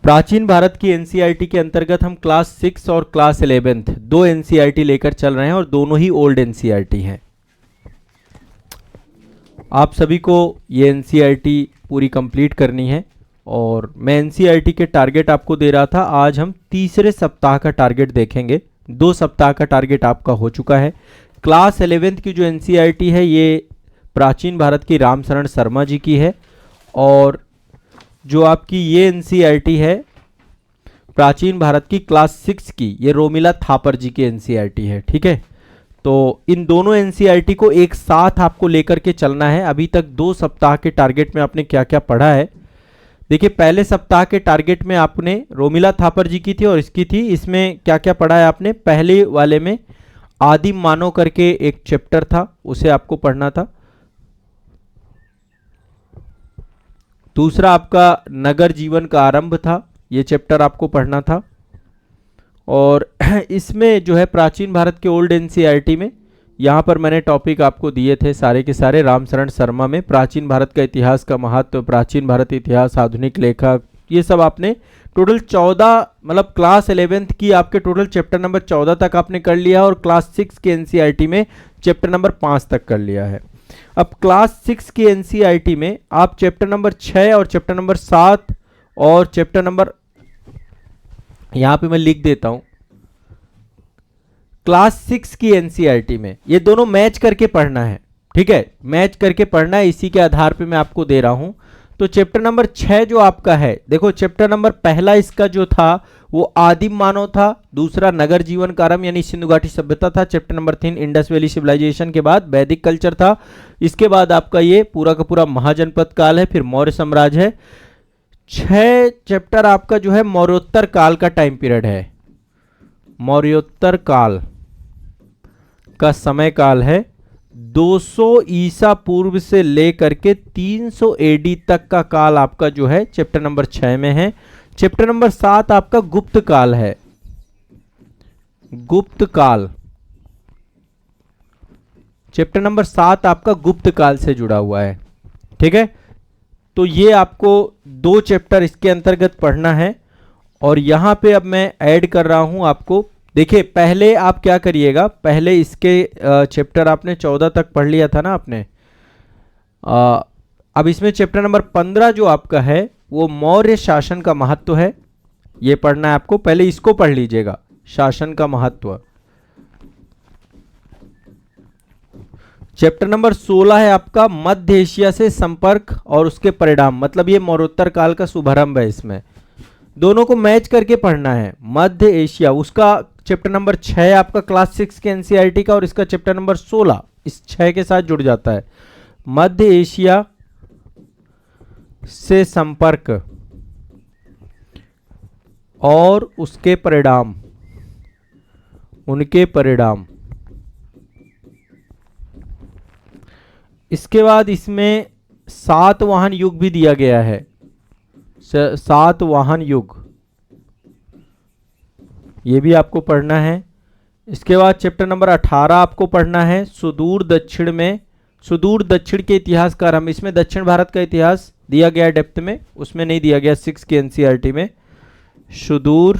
प्राचीन भारत की एनसीईआरटी के अंतर्गत हम क्लास 6 और क्लास 11 दो एनसीईआरटी लेकर चल रहे हैं और दोनों ही ओल्ड एनसीईआरटी हैं। आप सभी को ये एनसीईआरटी पूरी कंप्लीट करनी है और मैं एनसीईआरटी के टारगेट आपको दे रहा था। आज हम तीसरे सप्ताह का टारगेट देखेंगे। 2 सप्ताह का टारगेट आपका हो चुका है। क्लास 11 की जो एनसीईआरटी है ये प्राचीन भारत की रामशरण शर्मा जी की है और जो आपकी ये एनसीईआरटी है प्राचीन भारत की क्लास 6 की, ये रोमिला थापर जी की एनसीईआरटी है। ठीक है, तो इन दोनों एनसीईआरटी को एक साथ आपको लेकर के चलना है। अभी तक 2 सप्ताह के टारगेट में आपने क्या क्या पढ़ा है देखिए। पहले सप्ताह के टारगेट में आपने रोमिला थापर जी की थी और इसकी थी। इसमें क्या क्या पढ़ा है आपने? पहले वाले में आदिम मानव करके एक चैप्टर था, उसे आपको पढ़ना था। दूसरा आपका नगर जीवन का आरंभ था, ये चैप्टर आपको पढ़ना था। और इसमें जो है प्राचीन भारत के ओल्ड एनसीईआरटी में यहाँ पर मैंने टॉपिक आपको दिए थे सारे के सारे। रामशरण शर्मा में प्राचीन भारत का इतिहास का महत्व, प्राचीन भारत इतिहास, आधुनिक लेखक, ये सब आपने टोटल 14 मतलब क्लास 11 की आपके टोटल चैप्टर नंबर 14 तक आपने कर लिया और क्लास 6 के एनसीईआरटी में चैप्टर नंबर 5 तक कर लिया है। अब क्लास 6 की एनसीईआरटी में आप चैप्टर नंबर 6 और चैप्टर नंबर 7 और चैप्टर नंबर, यहां पे मैं लिख देता हूं, क्लास 6 की एनसीईआरटी में ये दोनों मैच करके पढ़ना है। ठीक है, मैच करके पढ़ना है, इसी के आधार पे मैं आपको दे रहा हूं। तो चैप्टर नंबर 6 जो आपका है, देखो चैप्टर नंबर पहला इसका जो था वो आदिम मानव था, दूसरा नगर जीवन का आरंभ यानी सिंधु घाटी सभ्यता था, chapter number 3 Indus valley civilisation के बाद वैदिक कल्चर था, इसके बाद आपका ये पूरा का पूरा महाजनपद काल है, फिर मौर्य साम्राज्य है। 6 चैप्टर आपका जो है मौर्योत्तर काल का टाइम पीरियड है, मौर्योत्तर काल का समय काल है। 200 ईसा पूर्व से लेकर के 300 एडी तक का काल आपका जो है चैप्टर नंबर 6 में है। चैप्टर नंबर 7 आपका गुप्त काल है, गुप्त काल। चैप्टर नंबर 7 आपका गुप्त काल से जुड़ा हुआ है। ठीक है, तो ये आपको 2 चैप्टर इसके अंतर्गत पढ़ना है। और यहां पे अब मैं ऐड कर रहा हूं आपको, देखिए पहले आप क्या करिएगा, पहले इसके चैप्टर आपने 14 तक पढ़ लिया था ना आपने। अब इसमें चैप्टर नंबर 15 जो आपका है वो मौर्य शासन का महत्व है, ये पढ़ना है आपको। पहले इसको पढ़ लीजिएगा, शासन का महत्व। चैप्टर नंबर 16 है आपका मध्य एशिया से संपर्क और उसके परिणाम, मतलब ये मौर्योत्तर काल का शुभारंभ है। इसमें दोनों को मैच करके पढ़ना है। मध्य एशिया, उसका चैप्टर नंबर 6 आपका क्लास 6 के एनसीईआरटी का और इसका चैप्टर नंबर 16 इस 6 के साथ जुड़ जाता है। मध्य एशिया से संपर्क और उसके परिणाम, उनके परिणाम। इसके बाद इसमें सातवाहन युग भी दिया गया है, सातवाहन युग, ये भी आपको पढ़ना है। इसके बाद चैप्टर नंबर 18 आपको पढ़ना है सुदूर दक्षिण में, सुदूर दक्षिण के इतिहास का आरंभ। इसमें दक्षिण भारत का इतिहास दिया गया डेप्थ में, उसमें नहीं दिया गया 6 की एनसीईआरटी में। सुदूर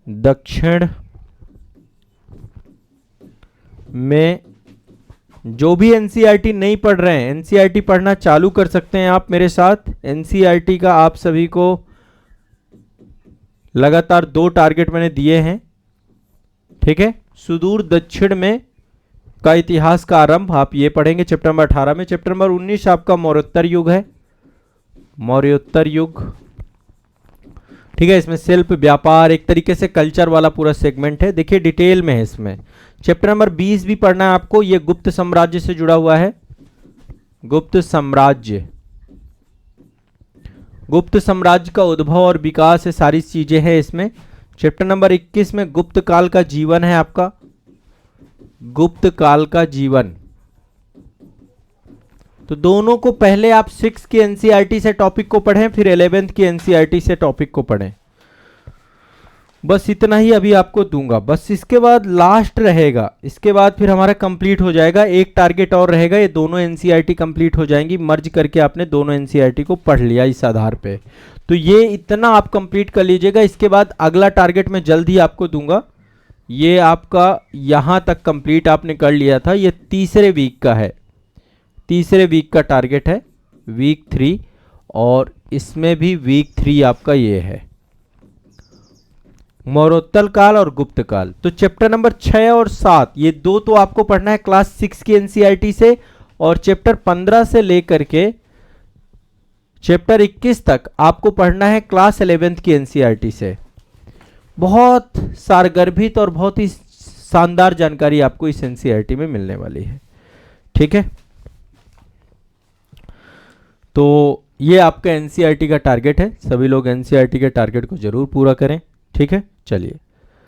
दक्षिण में जो भी एनसीईआरटी नहीं पढ़ रहे हैं, एनसीईआरटी पढ़ना चालू कर सकते हैं आप मेरे साथ। एनसीईआरटी का आप सभी को लगातार 2 टारगेट मैंने दिए हैं। ठीक है, सुदूर दक्षिण में का इतिहास का आरंभ आप ये पढ़ेंगे चैप्टर नंबर 18 में। चैप्टर नंबर 19 आपका मौर्योत्तर युग है, मौर्योत्तर युग। ठीक है, इसमें शिल्प, व्यापार, एक तरीके से कल्चर वाला पूरा सेगमेंट है, देखिए डिटेल में है इसमें। चैप्टर नंबर 20 भी पढ़ना है आपको, ये गुप्त साम्राज्य से जुड़ा हुआ है, गुप्त साम्राज्य। गुप्त साम्राज्य का उद्भव और विकास, ये सारी चीजें हैं इसमें। चैप्टर नंबर 21 में गुप्त काल का जीवन है आपका, गुप्त काल का जीवन। तो दोनों को पहले आप 6 की एनसीईआरटी से टॉपिक को पढ़ें, फिर 11th की एनसीईआरटी से टॉपिक को पढ़ें। बस इतना ही अभी आपको दूंगा, बस इसके बाद लास्ट रहेगा, इसके बाद फिर हमारा कंप्लीट हो जाएगा। एक टारगेट और रहेगा, ये दोनों एनसीईआरटी कंप्लीट हो जाएंगी। मर्ज करके आपने दोनों एनसीईआरटी को पढ़ लिया इस आधार पे। तो ये इतना आप कंप्लीट कर लीजिएगा। इसके बाद अगला टारगेट मैं जल्द ही आपको दूंगा। ये आपका यहाँ तक कंप्लीट आपने कर लिया था, ये तीसरे वीक का है, तीसरे वीक का टारगेट है, वीक 3, और इसमें भी वीक 3 आपका ये है, मरणोत्तर काल और गुप्त काल। तो चैप्टर नंबर 6 और 7 ये दो तो आपको पढ़ना है क्लास 6 की एनसीईआरटी से, और चैप्टर 15 से लेकर के चैप्टर 21 तक आपको पढ़ना है क्लास 11th की एनसीईआरटी से। बहुत सारगर्भित और बहुत ही शानदार जानकारी आपको इस एनसीईआरटी में मिलने वाली है। ठीक है, तो ये आपका एनसीईआरटी का टारगेट है। सभी लोग एनसीईआरटी के टारगेट को जरूर पूरा करें। ठीक है, चलिए।